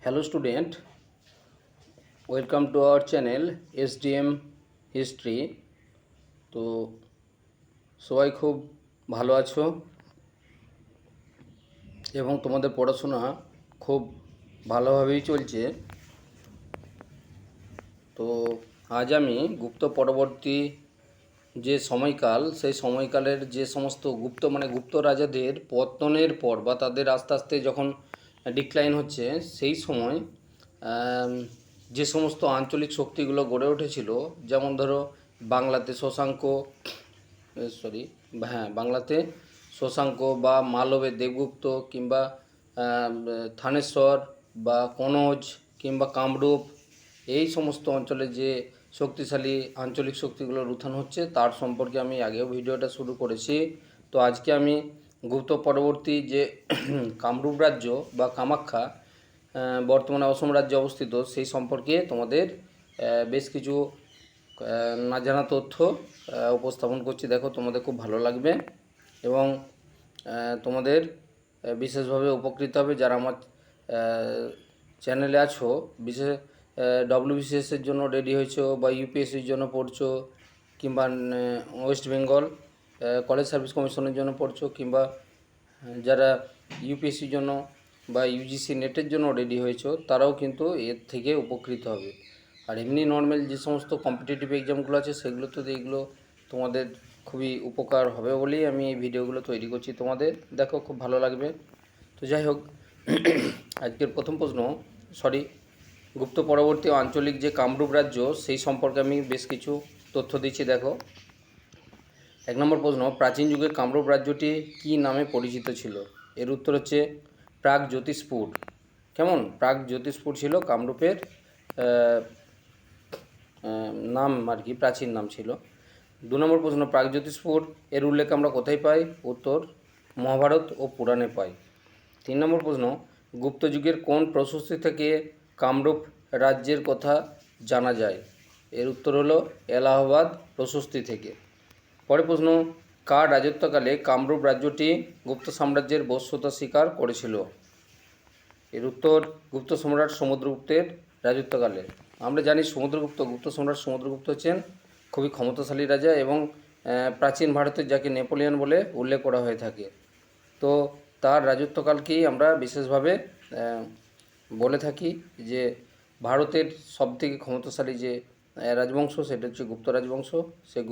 Hello student, welcome to our channel SDM history. তো সবাই খুব ভালো আছো এবং তোমাদের পড়াশোনা খুব ভালোভাবেই চলছে। তো আজ আমি গুপ্ত পরবর্তী যে সময়কাল, সেই সময়কালের যে সমস্ত গুপ্ত রাজাদের পতনের পর বা তাদের আস্তে আস্তে যখন ডিক্লাইন হচ্ছে সেই সময় যে সমস্ত আঞ্চলিক শক্তিগুলো গড়ে উঠেছিল, যেমন ধরো বাংলাতে শশাঙ্ক, সরি হ্যাঁ বাংলাতে শশাঙ্ক বা মালবে দেবগুপ্ত কিংবা থানেশ্বর বা কনৌজ কিংবা কামরূপ, এই সমস্ত অঞ্চলে যে শক্তিশালী আঞ্চলিক শক্তিগুলোর উত্থান হচ্ছে তার সম্পর্কে আমি আগেও ভিডিওটা শুরু করেছি। তো আজকে আমি গুপ্ত পরবর্তী যে কামরূপ রাজ্য বা কামাখ্যা, বর্তমানে অসম রাজ্যে অবস্থিত, সেই সম্পর্কে তোমাদের বেশ কিছু না জানা তথ্য উপস্থাপন করছি। দেখো, তোমাদের খুব ভালো লাগবে এবং তোমাদের বিশেষভাবে উপকৃত হবে যারা আমার চ্যানেলে আছো। বিশেষ ডব্লিউবিসিএসের জন্য রেডি হয়েছো বা ইউপিএসসির জন্য পড়ছো, কিংবা ওয়েস্ট বেঙ্গল কলেজ সার্ভিস কমিশনের জন্য পড়ছো, কিংবা যারা ইউপিএসসির জন্য বা ইউজিসি নেটের জন্য রেডি হয়েছো, তারাও কিন্তু এর থেকে উপকৃত হবে। আর এমনি নর্মাল যে সমস্ত কম্পিটিটিভ এক্সামগুলো আছে সেগুলোতে এইগুলো তোমাদের খুবই উপকার হবে বলেই আমি এই ভিডিওগুলো তৈরি করছি তোমাদের। দেখো, খুব ভালো লাগবে। তো যাই হোক, আজকের প্রথম প্রশ্ন, গুপ্ত পরবর্তী আঞ্চলিক যে কামরূপ রাজ্য, সেই সম্পর্কে আমি বেশ কিছু তথ্য দিচ্ছি। দেখো, 1 নম্বর প্রশ্ন, প্রাচীন যুগে কামরূপ রাজ্যটি কী নামে পরিচিত ছিল? এর উত্তর হচ্ছে প্রাগ জ্যোতিষপুর। কেমন? প্রাগ জ্যোতিষপুর ছিল কামরূপের নাম আর কি, প্রাচীন নাম ছিল। 2 নম্বর প্রশ্ন, প্রাগজ্যোতিষপুর এর উল্লেখ আমরা কোথায় পাই? উত্তর মহাভারত ও পুরাণে পাই। 3 নম্বর প্রশ্ন, গুপ্ত যুগের কোন প্রশস্তি থেকে কামরূপ রাজ্যের কথা জানা যায়? এর উত্তর হলো এলাহাবাদ প্রশস্তি থেকে। পরের প্রশ্ন, কার রাজত্বকালে কামরূপ রাজ্যটি গুপ্ত সাম্রাজ্যের বশ্যতা স্বীকার করেছিল? এর উত্তর গুপ্ত সম্রাট সমুদ্রগুপ্তের রাজত্বকালে। আমরা জানি গুপ্ত সম্রাট সমুদ্রগুপ্ত হচ্ছেন খুবই ক্ষমতাশালী রাজা এবং প্রাচীন ভারতের যাকে নেপোলিয়ন বলে উল্লেখ করা হয়ে থাকে। তো তার রাজত্বকালকেই আমরা বিশেষভাবে বলে থাকি যে ভারতের সবথেকে ক্ষমতাশালী যে রাজবংশ, সেটা হচ্ছে গুপ্ত রাজবংশ। সেই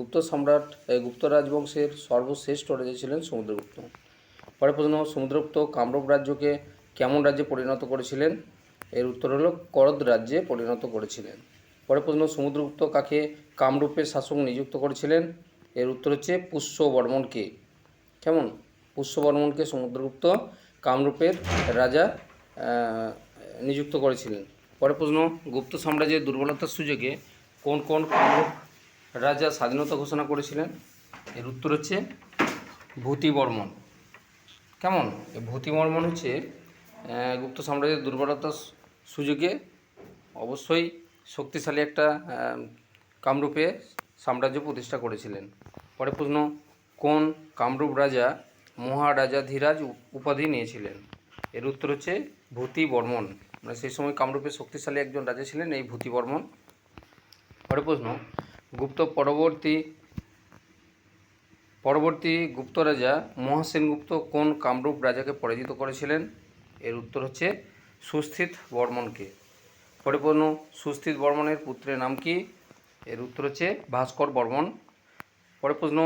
গুপ্ত রাজবংশের সর্বশ্রেষ্ঠ রাজা ছিলেন সমুদ্রগুপ্ত। পরের প্রশ্ন, সমুদ্রগুপ্ত কামরূপ রাজ্যকে কেমন রাজ্যে পরিণত করেছিলেন? এর উত্তর হলো করদ রাজ্যে পরিণত করেছিলেন। পরের প্রশ্ন, সমুদ্রগুপ্ত কাকে কামরূপের শাসক নিযুক্ত করেছিলেন? এর উত্তর হচ্ছে পুষ্যবর্মনকে। কেমন? পুষ্যবর্মনকে সমুদ্রগুপ্ত কামরূপের রাজা নিযুক্ত করেছিলেন। পরের প্রশ্ন, গুপ্ত সাম্রাজ্যের দুর্বলতার সুযোগে কোন কোন কামরূপ রাজা স্বাধীনতা ঘোষণা করেছিলেন? এর উত্তর হচ্ছে ভূতিবর্মন। কেমন? এই ভূতিবর্মন হচ্ছে গুপ্ত সাম্রাজ্যের দুর্বলতার সুযোগে অবশ্যই শক্তিশালী একটা কামরূপে সাম্রাজ্য প্রতিষ্ঠা করেছিলেন। পরের প্রশ্ন, কোন কামরূপ রাজা মহারাজাধিরাজ উপাধি নিয়েছিলেন? এর উত্তর হচ্ছে ভূতিবর্মন। মানে সেই সময় কামরূপের শক্তিশালী একজন রাজা ছিলেন এই ভূতিবর্মন। পরের প্রশ্ন, গুপ্ত পরবর্তী গুপ্ত রাজা মহাসেনগুপ্ত কোন কামরূপ রাজাকে পরাজিত করেছিলেন? এর উত্তর হচ্ছে সুস্থিত বর্মনকে। পরের প্রশ্ন, সুস্থিত বর্মনের পুত্রের নাম কি? এর উত্তর হচ্ছে ভাস্কর বর্মন। পরের প্রশ্ন,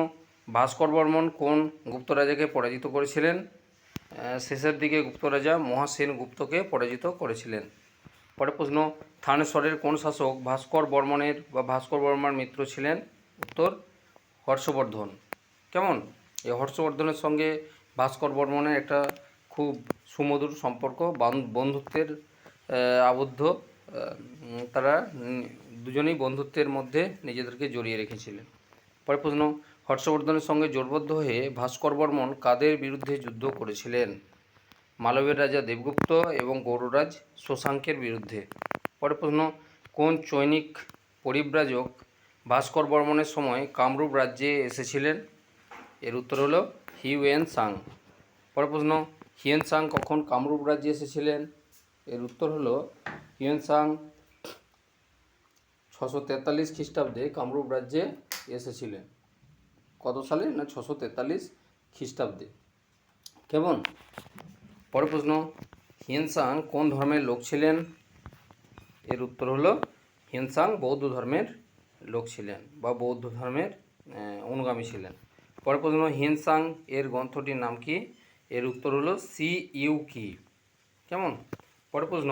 ভাস্কর বর্মন কোন গুপ্ত রাজাকে পরাজিত করেছিলেন? শেষের দিকে গুপ্ত রাজা মহাসেনগুপ্তকে পরাজিত করেছিলেন। পরের প্রশ্ন, থানেশ্বরের কোন শাসক ভাস্কর বর্মার মিত্র ছিলেন? উত্তর হর্ষবর্ধন। কেমন? এই হর্ষবর্ধনের সঙ্গে ভাস্কর বর্মনের একটা খুব সুমধুর সম্পর্ক, বন্ধুত্বের আবদ্ধ। তারা দুজনেই বন্ধুত্বের মধ্যে নিজেদেরকে জড়িয়ে রেখেছিলেন। পরের প্রশ্ন, হর্ষবর্ধনের সঙ্গে জোটবদ্ধ হয়ে ভাস্কর বর্মন কাদের বিরুদ্ধে যুদ্ধ করেছিলেন? মালবের রাজা দেবগুপ্ত এবং গৌড়রাজ শশাঙ্কের বিরুদ্ধে। পরের প্রশ্ন, কোন চৈনিক পরিব্রাজক ভাস্কর বর্মনের সময় কামরূপ রাজ্যে এসেছিলেন? এর উত্তর হলো হিউয়েন সাং। পরের প্রশ্ন, হিউয়েন সাং কখন কামরূপ রাজ্যে এসেছিলেন? এর উত্তর হলো হিউয়েনসাং 643 খ্রিস্টাব্দে কামরূপ রাজ্যে এসেছিলেন। কত সালে? না 643 খ্রিস্টাব্দে। কেমন? পরের প্রশ্ন, হিউয়েনসাং কোন ধর্মের লোক ছিলেন? এর উত্তর হলো হিউয়েনসাং বৌদ্ধ ধর্মের লোক ছিলেন বা বৌদ্ধ ধর্মের অনুগামী ছিলেন। পরের প্রশ্ন, হিউয়েনসাং এর গ্রন্থটির নাম কি? এর উত্তর হলো সি ইউ কি। কেমন? পরের প্রশ্ন,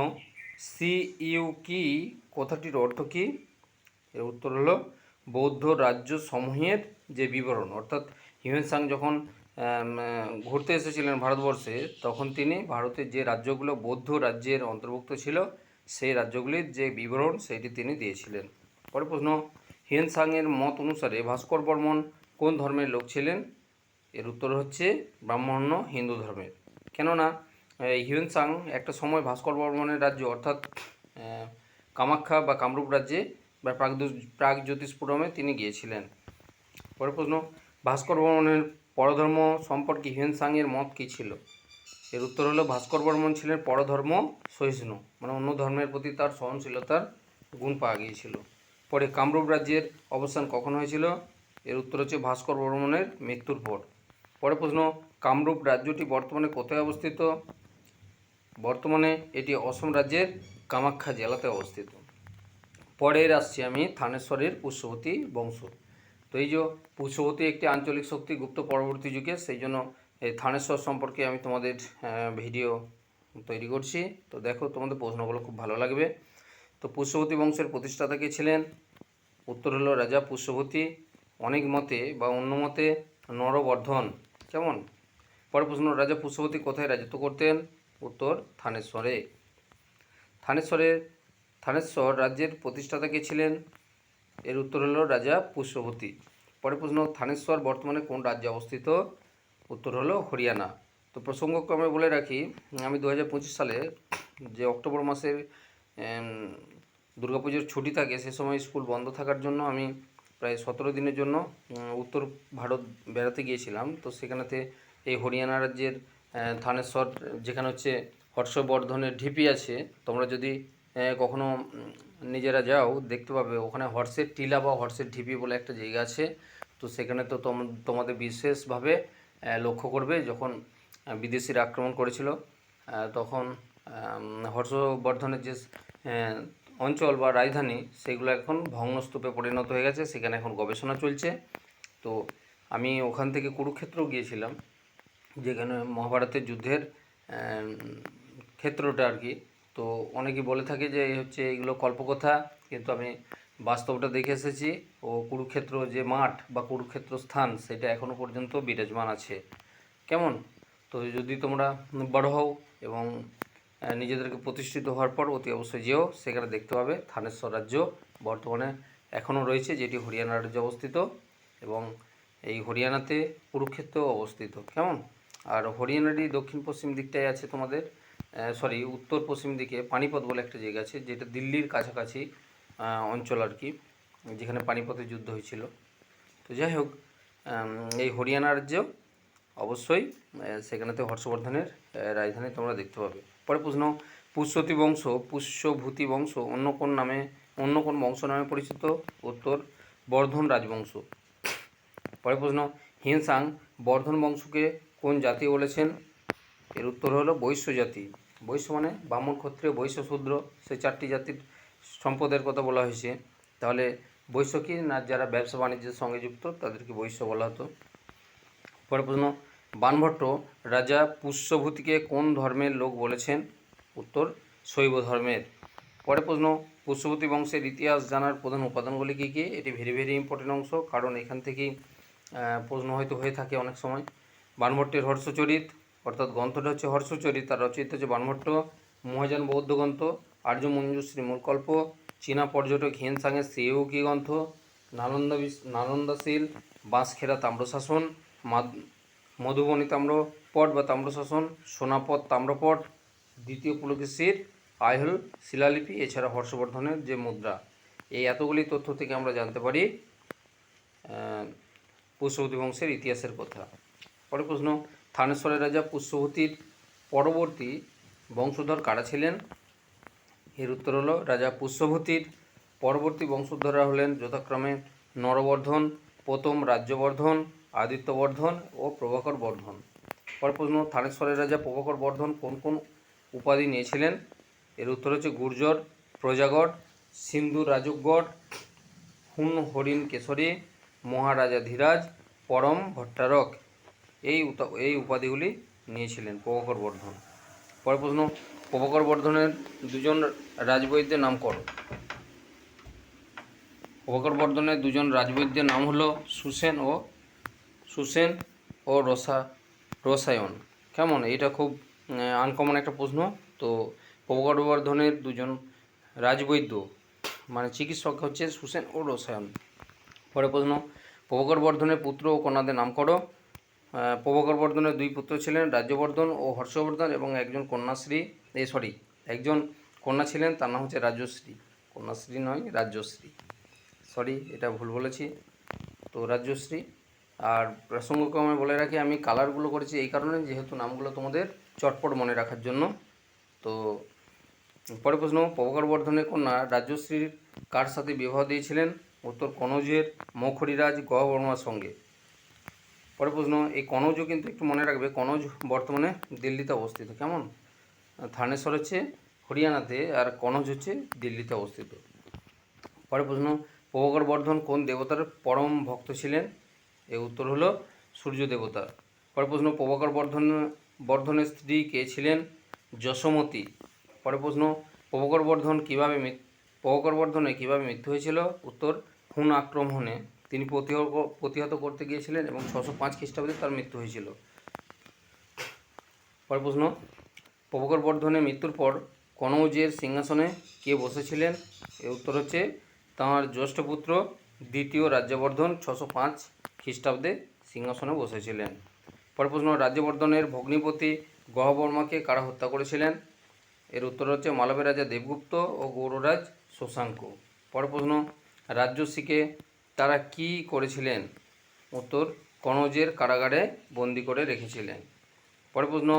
সি ইউ কি কথাটির অর্থ কি? এর উত্তর হলো বৌদ্ধ রাজ্য সমূহের যে বিবরণ। অর্থাৎ হিউয়েনসাং যখন ঘুরতে এসেছিলেন ভারতবর্ষে, তখন তিনি ভারতের যে রাজ্যগুলো বৌদ্ধ রাজ্যের অন্তর্ভুক্ত ছিল সেই রাজ্যগুলির যে বিবরণ সেটি তিনি দিয়েছিলেন। পরের প্রশ্ন, হিউয়েনসাংয়ের মত অনুসারে ভাস্কর বর্মন কোন ধর্মের লোক ছিলেন? এর উত্তর হচ্ছে ব্রাহ্মণ্য হিন্দু ধর্মের। কেননা হিউয়েনসাং একটা সময় ভাস্কর বর্মনের রাজ্য অর্থাৎ কামাখ্যা বা কামরূপ রাজ্যে বা প্রাগজ্যোতিষপুরমে তিনি গিয়েছিলেন। পরের প্রশ্ন, ভাস্কর বর্মনের পরধর্ম সম্পর্কে হিউয়েনসাংয়ের মত কী ছিল? এর উত্তর হলো ভাস্কর বর্মন ছিলেন পরধর্ম সহিষ্ণু, মানে অন্য ধর্মের প্রতি তার সহনশীলতার গুণ পাওয়া গিয়েছিল। পরে কামরূপ রাজ্যের অবস্থান কখন হয়েছিল? এর উত্তর হচ্ছে ভাস্কর বর্মনের মৃত্যুর পর। পরের প্রশ্ন, কামরূপ রাজ্যটি বর্তমানে কোথায় অবস্থিত? বর্তমানে এটি অসম রাজ্যের কামাখ্যা জেলাতে অবস্থিত। পরের আসছি আমি থানেশ্বরের পুষ্যবতী বংশ। তো এই যে পুষ্যবতী একটি আঞ্চলিক শক্তি গুপ্ত পরবর্তী যুগে, সেই জন্য এই থানেশ্বর সম্পর্কে আমি তোমাদের ভিডিও তৈরি করছি। তো দেখো, তোমাদের প্রশ্নগুলো খুব ভালো লাগবে। তো পুষ্যবতী বংশের প্রতিষ্ঠাতা কে ছিলেন? উত্তর হলো রাজা পুষ্যবতী। অনেক মতে বা অন্য মতে নরবর্ধন। কেমন? পরের প্রশ্ন, রাজা পুষ্যবতী কোথায় রাজত্ব করতেন? উত্তর থানেশ্বরে। থানেশ্বর রাজ্যের প্রতিষ্ঠাতা কে ছিলেন? এর উত্তর হলো রাজা পুষ্যবতী। পরের প্রশ্ন, থানেশ্বর বর্তমানে কোন রাজ্যে অবস্থিত? উত্তর হলো হরিয়ানা। তো প্রসঙ্গক্রমে বলে রাখি, আমি 2025 সালে যে অক্টোবর মাসের দুর্গাপুজোর ছুটি থাকে, সে সময় স্কুল বন্ধ থাকার জন্য আমি প্রায় 17 দিনের জন্য উত্তর ভারত বেড়াতে গিয়েছিলাম। তো সেখানেতে এই হরিয়ানা রাজ্যের থানেশ্বর, যেখানে হচ্ছে হর্ষবর্ধনের ঢিপি আছে, তোমরা যদি কখনো নিজেরা যাও দেখতে পাবে, ওখানে হর্ষের টিলা বা হর্ষের ঢিপি বলে একটা জায়গা আছে। তো সেখানে তো তোমাদের বিশেষভাবে লক্ষ্য করবে, যখন বিদেশিরা আক্রমণ করেছিল তখন হর্ষবর্ধনের যে অঞ্চল বা রাজধানী, সেগুলো এখন ভগ্নস্তূপে পরিণত হয়ে গেছে। সেখানে এখন গবেষণা চলছে। তো আমি ওখান থেকে কুরুক্ষেত্র গিয়েছিলাম, যেখানে মহাভারতের যুদ্ধের ক্ষেত্রটা আর কি। তো অনেকেই বলে থাকে যে হচ্ছে এগুলো কল্পকথা, কিন্তু আমি বাস্তবটা দেখে এসেছি। ও কুরুক্ষেত্র যে মাঠ বা কুরুক্ষেত্র স্থান, সেটা এখনও পর্যন্ত বিরাজমান আছে। কেমন? তো যদি তোমরা বড় হও এবং নিজেদেরকে প্রতিষ্ঠিত হওয়ার পর অতি অবশ্যই যেও, সেখানে দেখতে পাবে থানেশ্বর রাজ্য বর্তমানে এখনও রয়েছে, যেটি হরিয়ানা রাজ্যে অবস্থিত, এবং এই হরিয়ানাতে কুরুক্ষেত্র অবস্থিত। কেমন? আর হরিয়ানারই দক্ষিণ পশ্চিম দিকটায় আছে তোমাদের উত্তর পশ্চিম দিকে পানিপথ বলে একটা জায়গা আছে, যেটা দিল্লির কাছাকাছি অঞ্চল আর কি, যেখানে পানিপথের যুদ্ধ হয়েছিল। তো যাই হোক, এই হরিয়ানা রাজ্য অবশ্যই সেখানেতে হর্ষবর্ধনের রাজধানী তোমরা দেখতে পাবে। পরে প্রশ্ন, পুষ্যভূতি বংশ অন্য কোন বংশ নামে পরিচিত? উত্তর বর্ধন রাজবংশ। পরে প্রশ্ন, হিউয়েনসাং বর্ধন বংশকে কোন জাতি বলেছেন? এর উত্তর হলো বৈশ্য জাতি। বৈশ্য মানে ব্রাহ্মণ, ক্ষত্রিয়, বৈশ্য, শূদ্র, সেই 4টি জাতির সম্পদের কথা বলা হয়েছে। তাহলে বৈশ্য কি না, যারা ব্যবসা বাণিজ্যের সঙ্গে যুক্ত তাদেরকে বৈশ্য বলা হতো। পরে প্রশ্ন, বাণভট্ট রাজা পুষ্যভূতিকে কোন ধর্মের লোক বলেছেন? উত্তর শৈব ধর্মের। পরে প্রশ্ন, পুষ্যভূতি বংশের ইতিহাস জানার প্রধান উপাদানগুলি কী কী? এটি ভেরি ভেরি ইম্পর্টেন্ট অংশ, কারণ এখান থেকেই প্রশ্ন হয়তো হয়ে থাকে অনেক সময়। বাণভট্টের হর্ষচরিত, অর্থাৎ গ্রন্থটা হচ্ছে হর্ষচরিত, তার রচয়িতা হচ্ছে বাণভট্ট। মহাযান বৌদ্ধ গ্রন্থ, আর্য মঞ্জুশ্রী মূলকল্প, চীনা পর্যটক হিউয়েনসাংয়ের সেউকি গ্রন্থ, নালন্দাশীল বাঁশখেরা তাম্রশাসন, মধুবনী তাম্রপট বা তাম্রশাসন, সোনাপদ তাম্রপট, দ্বিতীয় পুলকেশীর আইহোল শিলালিপি, এছাড়া হর্ষবর্ধনের যে মুদ্রা। এই এতগুলি তথ্য থেকে আমরা জানতে পারি পুষ্যভূতি বংশের ইতিহাসের কথা। পরের প্রশ্ন, থানেশ্বরের রাজা পুষ্যভূতির পরবর্তী বংশধর কারা ছিলেন? এর উত্তর হলো রাজা পুষ্যভূতির পরবর্তী বংশধররা হলেন যথাক্রমে নরবর্ধন, প্রথম রাজ্যবর্ধন, আদিত্যবর্ধন ও প্রভাকর বর্ধন। পরের প্রশ্ন, থানেশ্বরের রাজা প্রভাকর বর্ধন কোন কোন উপাধি নিয়েছিলেন? এর উত্তর হচ্ছে গুর্জর, প্রজাগড়, সিন্ধু রাজগড়, হুন হরিণ কেশরী, মহারাজা ধীরাজ, পরম ভট্টারক। এই উপাধিগুলি নিয়েছিলেন প্রভাকর বর্ধন। পরের প্রশ্ন, প্রভাকর বর্ধনের দুজন রাজবৈদ্যের নাম করো। প্রভাকর বর্ধনের দুজন রাজবৈদ্যের নাম হলো সুসেন ও রসায়ন। কেমন, এটা খুব আনকমন একটা প্রশ্ন। তো প্রভাকর বর্ধনের দুজন রাজবৈদ্য মানে চিকিৎসক হচ্ছে সুসেন ও রসায়ন। পরের প্রশ্ন, প্রভাকর বর্ধনের পুত্র ও কন্যাদের নাম করো। প্রভাকর বর্ধনের দুই পুত্র ছিলেন, রাজ্যবর্ধন ও হর্ষবর্ধন, এবং একজন একজন কন্যা ছিলেন, তার নাম হচ্ছে রাজশ্রী। কন্যাশ্রী নয়, রাজশ্রী, এটা ভুল বলেছি। তো রাজশ্রী। আর প্রসঙ্গক্রমে বলে রাখি, আমি কালারগুলো করেছি এই কারণে যেহেতু নামগুলো তোমাদের চটপট মনে রাখার জন্য। তো পরের প্রশ্ন, প্রভাকর বর্ধনের কন্যা রাজশ্রীর কার সাথে বিবাহ দিয়েছিলেন? উত্তর কনৌজের মৌখরীরাজ গহবর্মার সঙ্গে। পরের প্রশ্ন, এই কনৌজ কিন্তু একটু মনে রাখবে, কনৌজ বর্তমানে দিল্লিতে অবস্থিত। কেমন, থানেশ্বর হচ্ছে হরিয়ানাতে আর কনৌজ হচ্ছে দিল্লিতে অবস্থিত। পরের প্রশ্ন, প্রভাকর বর্ধন কোন দেবতার পরম ভক্ত ছিলেন? এর উত্তর হলো সূর্য দেবতা। পরের প্রশ্ন, প্রভাকর বর্ধনের স্ত্রী কে ছিলেন? যশোমতী। পরের প্রশ্ন, প্রভাকর বর্ধনের কীভাবে মৃত্যু হয়েছিল? উত্তর হুন আক্রমণে তিনি প্রতিহত করতে গিয়েছিলেন এবং 605 খ্রিস্টাব্দে তার মৃত্যু হয়েছিল। পরের প্রশ্ন, প্রভাকর বর্ধনের মৃত্যুর পর কনৌজের সিংহাসনে কে বসেছিলেন? এর উত্তর হচ্ছে তাঁর জ্যেষ্ঠ পুত্র দ্বিতীয় রাজ্যবর্ধন 605 খ্রিস্টাব্দে সিংহাসনে বসেছিলেন। পরের প্রশ্ন, রাজ্যবর্ধনের ভগ্নিপতি গহবর্মাকে কারা হত্যা করেছিলেন? এর উত্তর হচ্ছে মালবের রাজা দেবগুপ্ত ও গৌড়রাজ শশাঙ্ক। পরের প্রশ্ন, রাজর্ষিকে তারা কি করেছিলেন? উত্তর কনৌজের কারাগারে বন্দি করে রেখেছিলেন। পরের প্রশ্ন,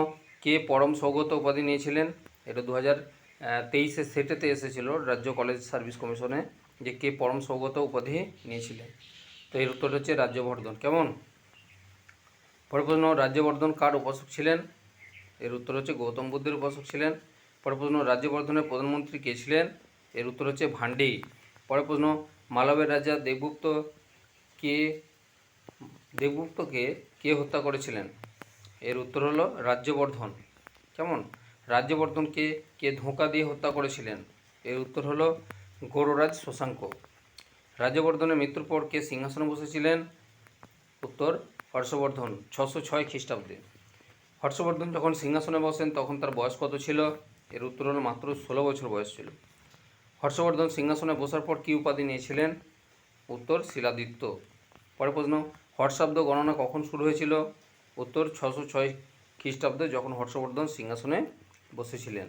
কে পরম সৌগত উপাধি নিয়েছিলেন? এটা 2023 সেটেতে এসেছিল রাজ্য কলেজ সার্ভিস কমিশনে, যে কে পরম সৌগত উপাধি নিয়েছিলেন। তো এর উত্তর হচ্ছে রাজ্যবর্ধন। কেমন, পরের প্রশ্ন, রাজ্যবর্ধন কার উপাসক ছিলেন? এর উত্তর হচ্ছে গৌতম বুদ্ধের উপাসক ছিলেন। পরের প্রশ্ন, রাজ্যবর্ধনের প্রধানমন্ত্রী কে ছিলেন? এর উত্তর হচ্ছে ভান্ডি। পরের প্রশ্ন, মালবের রাজা দেবগুপ্তকে কে হত্যা করেছিলেন? এর উত্তর হলো রাজ্যবর্ধন। কেমন, রাজ্যবর্ধনকে কে ধোঁকা দিয়ে হত্যা করেছিলেন? এর উত্তর হলো গৌড়রাজ শশাঙ্ক। রাজ্যবর্ধনের মৃত্যুর পর কে সিংহাসনে বসেছিলেন? উত্তর হর্ষবর্ধন 606 খ্রিস্টাব্দে। হর্ষবর্ধন যখন সিংহাসনে বসেন তখন তার বয়স কত ছিল? এর উত্তর হলো মাত্র 16 বছর বয়স ছিল। হর্ষবর্ধন সিংহাসনে বসার পর কী উপাধি নিয়েছিলেন? উত্তর শিলাদিত্য। পরের প্রশ্ন, হর্ষাব্দ গণনা কখন শুরু হয়েছিল? উত্তর 606 খ্রিস্টাব্দে, যখন হর্ষবর্ধন সিংহাসনে বসেছিলেন।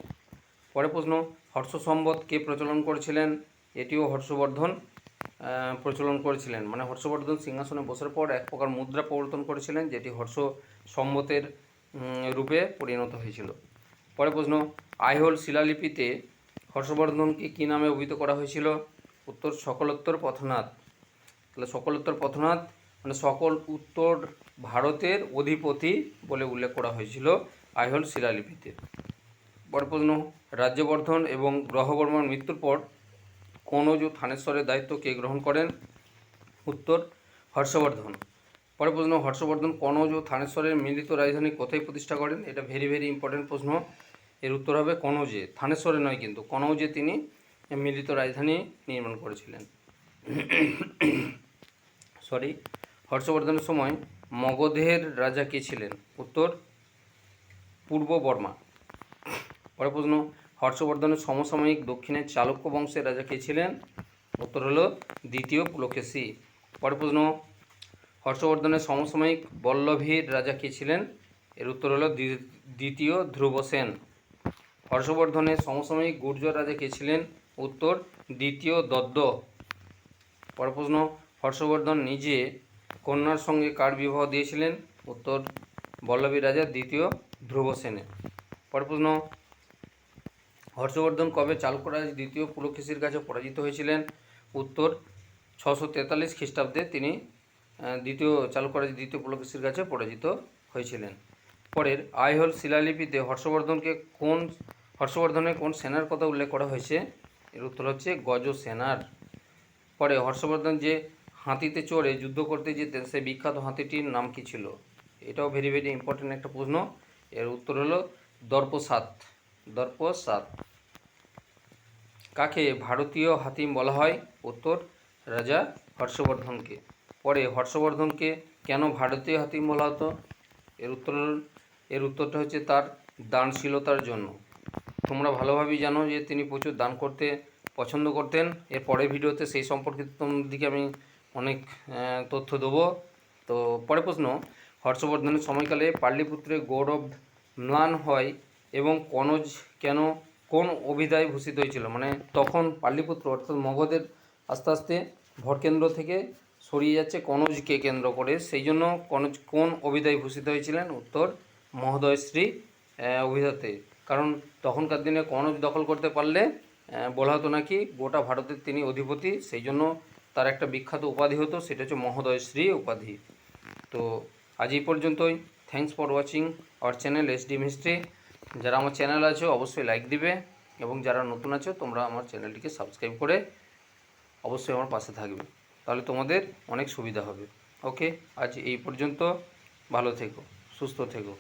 পরের প্রশ্ন, হর্ষ সম্বত কে প্রচলন করেছিলেন? এটিও হর্ষবর্ধন প্রচলন করেছিলেন। মানে হর্ষবর্ধন সিংহাসনে বসার পর এক প্রকার মুদ্রা প্রবর্তন করেছিলেন, যেটি হর্ষ সম্বতের রূপে পরিণত হয়েছিল। পরের প্রশ্ন, আইহোল শিলালিপিতে হর্ষবর্ধনকে কী নামে অভিহিত করা হয়েছিল? উত্তর সকলোত্তর পথনাথ। তাহলে সকলোত্তর পথনাথ মানে সকল উত্তর ভারতের অধিপতি বলে উল্লেখ করা হয়েছিল আইহোল শিলালিপিতে। পরের প্রশ্ন, রাজ্যবর্ধন এবং গ্রহবর্মার মৃত্যুর পর কনৌজ ও থানেশ্বরের দায়িত্ব কে গ্রহণ করেন? উত্তর হর্ষবর্ধন। পরের প্রশ্ন, হর্ষবর্ধন কনৌজ ও থানেশ্বরের মিলিত রাজধানী কোথায় প্রতিষ্ঠা করেন? এটা ভেরি ইম্পর্টেন্ট প্রশ্ন। এর উত্তর হবে কনৌজে, থানেশ্বরে নয় কিন্তু, কনৌজে তিনি মিলিত রাজধানী নির্মাণ করেছিলেন। হর্ষবর্ধনের সময় মগধের রাজা কে ছিলেন? উত্তর পূর্ববর্মা। পরের প্রশ্ন, হর্ষবর্ধনের সমসাময়িক দক্ষিণের চালুক্য বংশের রাজা কে ছিলেন? উত্তর হলো দ্বিতীয় পুলকেশী। পরের প্রশ্ন, হর্ষবর্ধনের সমসাময়িক বল্লভীর রাজা কে ছিলেন? এর উত্তর হলো দ্বিতীয় ধ্রুবসেন। হর্ষবর্ধনের সমসাময়িক গুর্জর রাজা কে ছিলেন? উত্তর দ্বিতীয় দদ্দ। পরের প্রশ্ন, হর্ষবর্ধন নিজে কন্যার সঙ্গে কার বিবাহ দিয়েছিলেন? উত্তর বল্লভী রাজা দ্বিতীয় ধ্রুবসেনের। পরের প্রশ্ন, হর্ষবর্ধন কবে চালকরাজ দ্বিতীয় পুলকেশীর কাছে পরাজিত হয়েছিলেন? উত্তর 643 খ্রিস্টাব্দে তিনি দ্বিতীয় চালকরাজ দ্বিতীয় পুলকেশীর কাছে পরাজিত হয়েছিলেন। পরের আইহোল শিলালিপিতে হর্ষবর্ধনের কোন সেনার কথা উল্লেখ করা হয়েছে? এর উত্তর হচ্ছে গজ সেনার। পরে হর্ষবর্ধন যে হাতিতে চড়ে যুদ্ধ করতে যেতেন সেই বিখ্যাত হাতিটির নাম কি ছিল? এটাও ভেরি ভেরি ইম্পর্টেন্ট একটা প্রশ্ন। এর উত্তর হলো দর্পসাত। দর্পসাত। কাকে ভারতীয় হাতিম বলা হয়? উত্তর রাজা হর্ষবর্ধনকে। পরে হর্ষবর্ধনকে কেন ভারতীয় হাতিম বলা হতো? এর উত্তরটা হচ্ছে তার দানশীলতার জন্য। তোমরা ভালোভাবেই জানো যে তিনি প্রচুর দান করতে পছন্দ করতেন। এর পরের ভিডিওতে সেই সম্পর্কিত তোমাদেরকে আমি অনেক তথ্য দেবো। তো পরের প্রশ্ন, হর্ষবর্ধনের সময়কালে পাটলিপুত্রে গৌরব ম্লান হয় এবং কনৌজ কোন অভিধায় ভূষিত হয়েছিল? মানে তখন পাটলিপুত্র অর্থাৎ মগধের আস্তে আস্তে ভরকেন্দ্র থেকে সরিয়ে যাচ্ছে কনৌজকে কেন্দ্র করে, সেই জন্য কনৌজ কোন অভিধায় ভূষিত হয়েছিলেন? উত্তর মহোদয়শ্রী অভিধাতে। কারণ তখনকার দিনে কনৌজ দখল করতে পারলে বলা হতো নাকি গোটা ভারতের তিনি অধিপতি, সেই জন্য তার একটা বিখ্যাত উপাধি হতো, সেটা হচ্ছে মহোদয়শ্রী উপাধি। তো আজ এই পর্যন্তই। Thanks for watching our channel SDM history. যারা আমার চ্যানেল আছে অবশ্যই লাইক দিবে, এবং যারা নতুন আছো তোমরা আমার চ্যানেলটিকে সাবস্ক্রাইব করে অবশ্যই আমার পাশে থাকবে, তাহলে তোমাদের অনেক সুবিধা হবে। ওকে, আজ এই পর্যন্ত। ভালো থেকো, সুস্থ থেকো।